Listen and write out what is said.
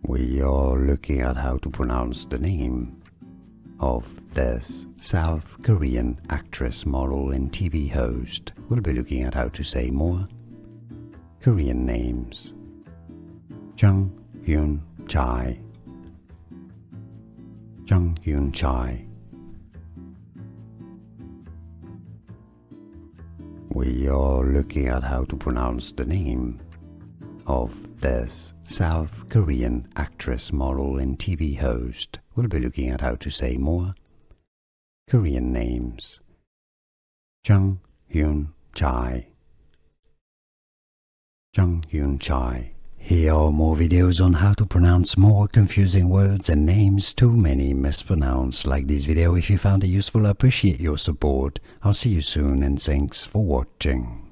We are looking at how to pronounce the name of this South Korean actress, model, and TV host. We'll be looking at how to say more Korean names. Jung Eun Chae, Jung Eun Chae. We are looking at how to pronounce the name of this South Korean actress, model, and TV host. We'll be looking at how to say more Korean names. Jung Eun Chae, Jung Eun Chae. Here are more videos on how to pronounce more confusing words and names too many mispronounced. Like this video if you found it useful. I appreciate your support. I'll see you soon and thanks for watching.